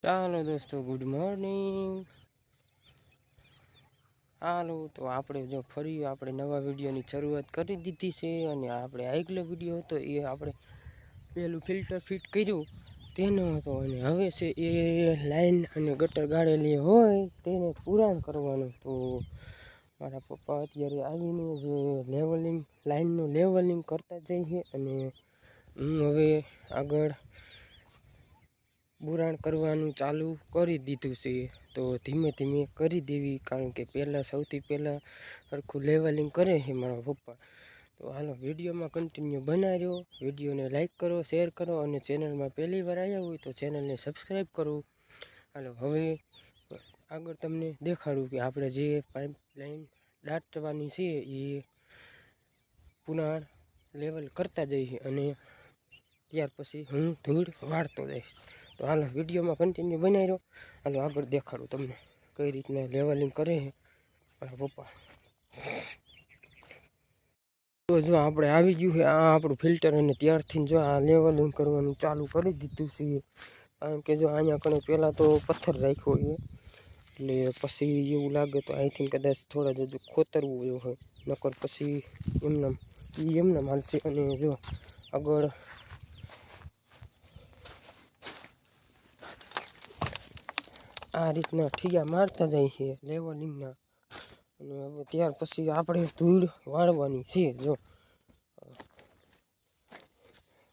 ચાલો દોસ્તો, good morning. હાલો, તો આપણે જો ફરી આપણે નવા વિડીયોની શરૂઆત કરી દીધી છે. અને આપણે આગલો વિડીયો હતો એ આપણે પેલું ફિલ્ટર ફિટ કર્યું તેનો હતો. અને હવે છે એ લાઈન અને ગટર ગાળેલી હોય તેને પુરાણ કરવાનું. તો મારા પપ્પા અત્યારે આવીને જે લેવલિંગ લાઈનનું લેવલિંગ કરતા જઈએ. અને હું હવે આગળ પુરાણ કરવાનું ચાલુ કરી દીધું છે. તો ધીમે ધીમે કરી દેવી, કારણ કે સૌથી પહેલાં સરખું લેવલિંગ કરે છે મારા પપ્પા. તો હાલો વિડીયોમાં કન્ટિન્યુ બનાવ્યો. વિડીયોને લાઈક કરો, શેર કરો, અને ચેનલમાં પહેલી વાર આવ્યા હોય તો ચેનલને સબસ્ક્રાઈબ કરો. હાલો હવે આગળ તમને દેખાડું કે આપણે જે પાઇપલાઇન દાટવાની છે એ પુરાણ લેવલ કરતા જઈએ. અને ત્યાર પછી હું ધૂળ વાળતો જઈશ. તો હાલો વિડીયોમાં કન્ટિન્યુ બનાવી રહ્યો. હાલો આગળ દેખાડું તમને કઈ રીતના લેવલિંગ કરે છે મારા પપ્પા. તો જો આપણે આવી ગયું છે આ આપણું ફિલ્ટર, અને ત્યારથી જો આ લેવલિંગ કરવાનું ચાલુ કરી દીધું છે. કારણ કે જો અહીંયા કણે પહેલાં તો પથ્થર રાખ્યો છે, એટલે પછી એવું લાગે તો અહીંથી કદાચ થોડા જ ખોતરવું એવું હોય, નકર પછી એમને હાલશે. અને જો આગળ આ રીતના ઠીયા મારતા જાય છે લેવલિંગના. અને હવે ત્યાર પછી આપણે ધૂળ વાળવાની છે. જો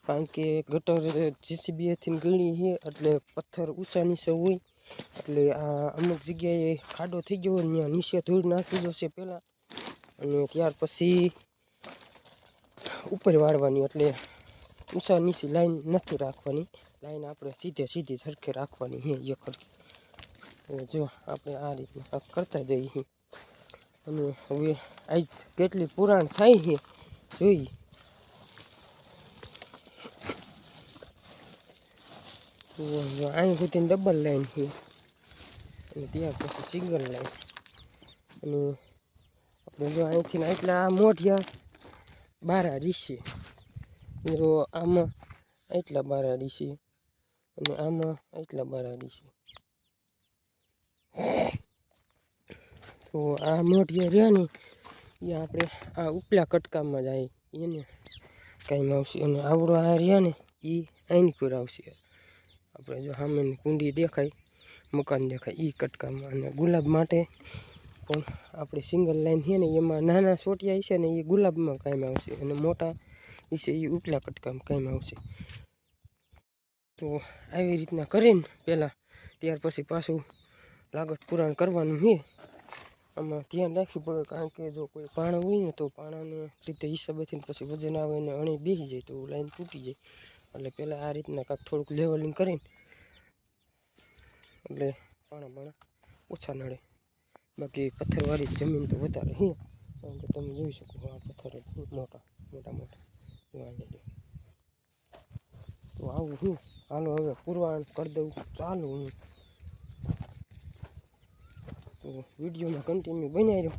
કારણ કે ગટર જીસીબીથી ગળી છે એટલે પથ્થર ઊંચા નીચે હોય, એટલે આ અમુક જગ્યાએ ખાડો થઈ ગયો હોય ત્યાં નીચે ધૂળ નાખી જશે પહેલાં, અને ત્યાર પછી ઉપર વાળવાની. એટલે ઊંચા નીચી લાઈન નથી રાખવાની, લાઈન આપણે સીધી સરખે રાખવાની છે એક સરખી. જો આપણે આ રીતના કરતા જઈએ. અને હવે આજ કેટલી પુરાણ થાય છે જોઈ. અહીં સુધી ડબલ લાઈન છે, અને ત્યાર પછી સિંગલ લાઈન. અને આપણે જો અહીંથી એટલા મોઢિયા બારા રીશે, જો આમાં એટલા બારા રીશે, અને આમાં એટલા બારા રીશે. તો આ મોઢિયા રહ્યા ને એ આપણે આ ઉપલા કટકામાં જાય એને કાંઈ આવશે. અને આવડો આ રહ્યા ને એ આઈન પર આવશે. આપણે જો સામેની કુંડી દેખાય, મકાન દેખાય એ કટકામાં. અને ગુલાબ માટે પણ આપણે સિંગલ લાઈન છે ને એમાં નાના સોટિયા છે ને એ ગુલાબમાં કાંઈ આવશે, અને મોટા છે એ ઉપલા કટકામાં કાંઈ આવશે. તો આવી રીતના કરીને પહેલાં ત્યાર પછી પાછું લાગત પુરાણ કરવાનું છે. આમાં ધ્યાન રાખવું પડે, કારણ કે જો કોઈ પાણું હોય ને તો પાણાને રીતે હિસાબેથી પછી વજન આવે ને અણી બેસી જાય તો લાઈન તૂટી જાય. એટલે પહેલાં આ રીતના કાંઈક થોડુંક લેવલિંગ કરીને એટલે પાણા ઓછા નડે. બાકી પથ્થરવાળી જમીન તો વધારે છે, કારણ કે તમે જોઈ શકો આ પથ્થર મોટા તો આવું હું હાલો હવે પુરવાણ કરી દઉં ચાલુ હું. તો વિડીયોમાં કન્ટિન્યુ બનાવી રહ્યો.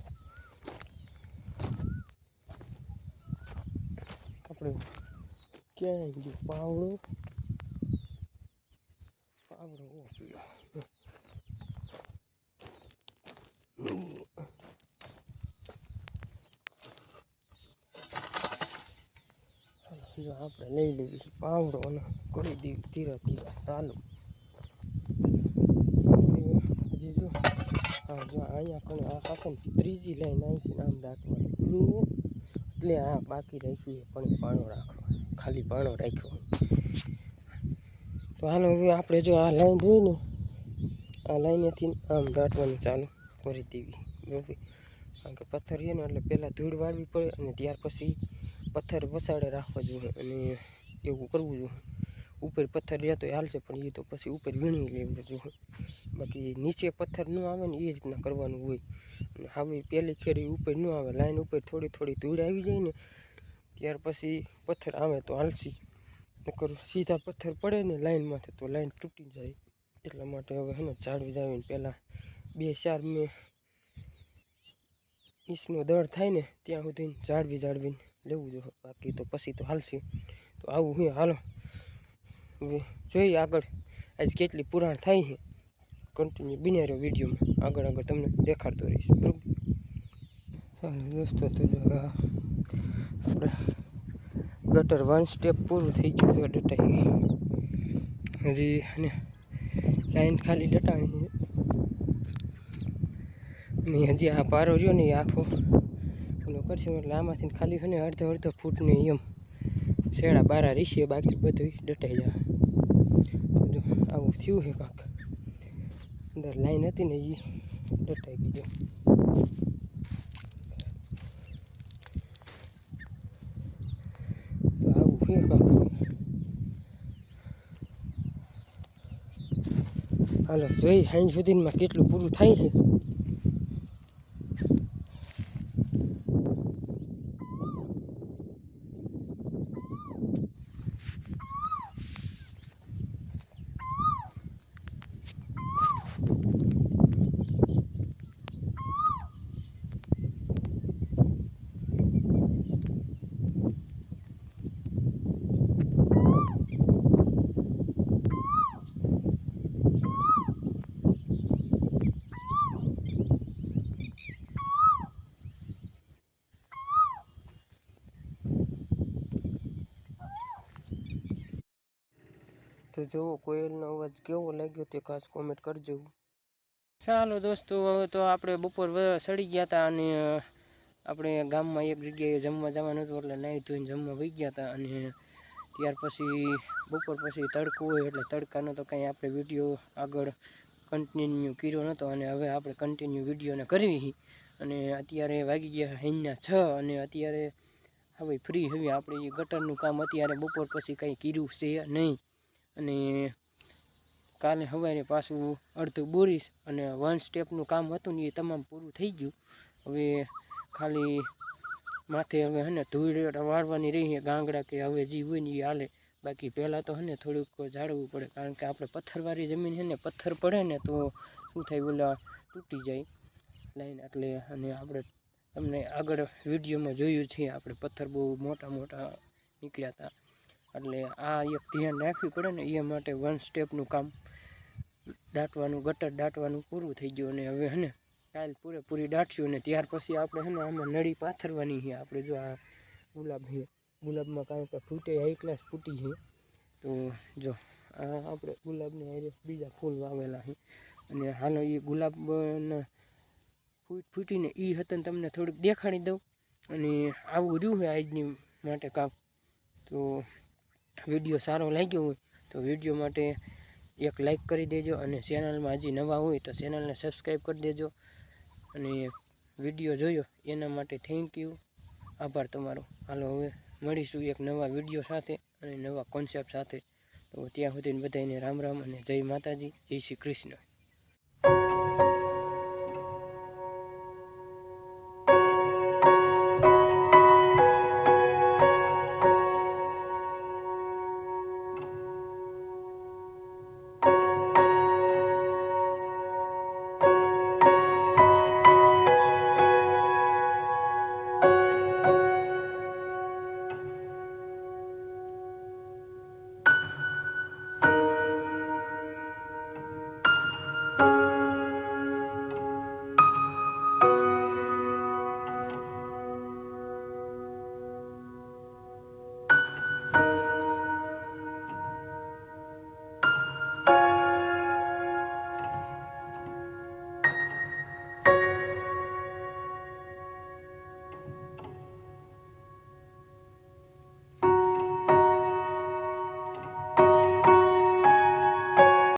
આપણે ક્યાં ગયું પાવડો પીળો. જો આપણે લઈ લેવી પાવડો અને કરી દેવી ધીરે ધીરે ચાલુ. હજી જો અહીંયા કણે આ પાછળ ત્રીજી લાઈન આવી આમ રાખવાની, એટલે આ બાકી રાખ્યું પણ પાણો રાખવા, ખાલી પાણો રાખ્યો. તો હાલો હવે આપણે જો આ લાઈન જોઈ ને આ લાઈનેથી આમ દાટવાનું ચાલુ કરી દેવી. બરાબર, કારણ કે પથ્થર છે ને એટલે પહેલાં ધૂળ વાળવી પડે, અને ત્યાર પછી પથ્થર વસાડે રાખવા જોઈએ. અને એવું કરવું જોઈએ. ઉપર પથ્થર રહ્યા તો હાલશે, પણ એ તો પછી ઉપર વીણી લેવું જોઈએ. બાકી નીચે પથ્થર ન આવે ને એ રીતના કરવાનું હોય. અને હવે પહેલી ખેરી ઉપર ન આવે, લાઈન ઉપર થોડી ધૂળ આવી જાય ને ત્યાર પછી પથ્થર આવે તો હાલશે. નકર સીધા પથ્થર પડે ને લાઈનમાંથી તો લાઈન તૂટી જાય. એટલા માટે હવે હે ને જાળવીને પહેલાં 2-4 ઇંચનો દળ થાય ને ત્યાં સુધી જાળવીને લેવું જોઈએ. બાકી તો પછી તો હાલશે. તો આવું હું હાલો હવે જોઈએ આગળ આજ કેટલી પુરાણ થાય છે કન્ટિન્યુ બિના રહ્યો વિડીયોમાં, આગળ આગળ તમને દેખાડતો રહીશ, બરાબર. ચાલો દોસ્તો, તો આપણે ગટર 1 સ્ટેપ પૂરું થઈ ગયું છે, ડટાઈ ગઈ હજી, અને લાઈન ખાલી ડટાણી છે. અને હજી આ પારો રહ્યો ને એ આખો ઓલો કરશું એટલે આમાંથી ખાલી છે ને અડધો ફૂટને એમ શેડા બારા રીશે, બાકી બધું ડટાઈ જાય. તો આવું થયું છે કાંક, અંદર લાઈન હતી ને એ ડટાઈ ગઈ છે. તો આવું છે કાંક. હાલો જોઈ સાંજ સુધીમાં કેટલું પૂરું થાય છે. તો જુઓ કોયલનો અવાજ કેવો લાગ્યો તે ખાસ કોમેન્ટ કરજો. ચાલો દોસ્તો, હવે તો આપણે બપોર સડી ગયા હતા અને આપણે ગામમાં એક જગ્યાએ જમવા જવાનું હતું, એટલે નાહી ધોઈને જમવા વહી ગયા હતા. અને ત્યાર પછી બપોર પછી તડકો હોય એટલે તડકાનો તો કાંઈ આપણે વિડીયો આગળ કન્ટિન્યુ કર્યો નહોતો, અને હવે આપણે કન્ટિન્યુ વિડીયોને કરવી. અને અત્યારે વાગી ગયા સાંજના 6, અને અત્યારે હવે ફ્રી હવે આપણે એ ગટરનું કામ અત્યારે બપોર પછી કંઈ કર્યું છે નહીં. અને કાલે સવારે પાછું અડધું બોરીશ, અને 1 સ્ટેપનું કામ હતું ને એ તમામ પૂરું થઈ ગયું. હવે ખાલી માથે હવે હે ને ધૂળ વાળવાની રહી ગાંગડા કે હવે જે હોય ને એ હાલે. બાકી પહેલાં તો હે ને થોડુંક જાળવવું પડે, કારણ કે આપણે પથ્થરવાળી જમીન છે ને, પથ્થર પડે ને તો શું થાય, ઓલા તૂટી જાય લાઈન. એટલે અને આપણે તમને આગળ વિડીયોમાં જોયું છે, આપણે પથ્થર બહુ મોટા મોટા નીકળ્યા હતા. એટલે આ એક ધ્યાન રાખવી પડે ને, એ માટે 1 સ્ટેપનું કામ દાટવાનું, ગટર દાટવાનું પૂરું થઈ ગયું. અને હવે હે ને કાલ પૂરેપૂરી દાટ્યું, ને ત્યાર પછી આપણે હે ને આમાં નળી પાથરવાની છે. આપણે જો આ ગુલાબ છે, ગુલાબમાં કારણ કે ફૂટે હાઈ ક્લાસ ફૂટી છે. તો જો આ આપણે ગુલાબને હારે બીજા ફૂલ વાવેલા છે. અને હાલો એ ગુલાબના ફૂટીને એ હતા તમને થોડુંક દેખાડી દઉં. અને આવું રહ્યું છે આજની માટે કામ. તો વિડીયો સારો લાગ્યો હોય તો વિડીયો માટે એક લાઈક કરી દેજો, અને ચેનલમાં હજી નવા હોય તો ચેનલને સબસ્ક્રાઈબ કરી દેજો. અને વિડીયો જોયો એના માટે થેન્ક યુ, આભાર તમારો. હાલો હવે મળીશું એક નવા વિડીયો સાથે અને નવા કોન્સેપ્ટ સાથે. તો ત્યાં સુધીને બધાને રામ રામ અને જય માતાજી, જય શ્રી કૃષ્ણ.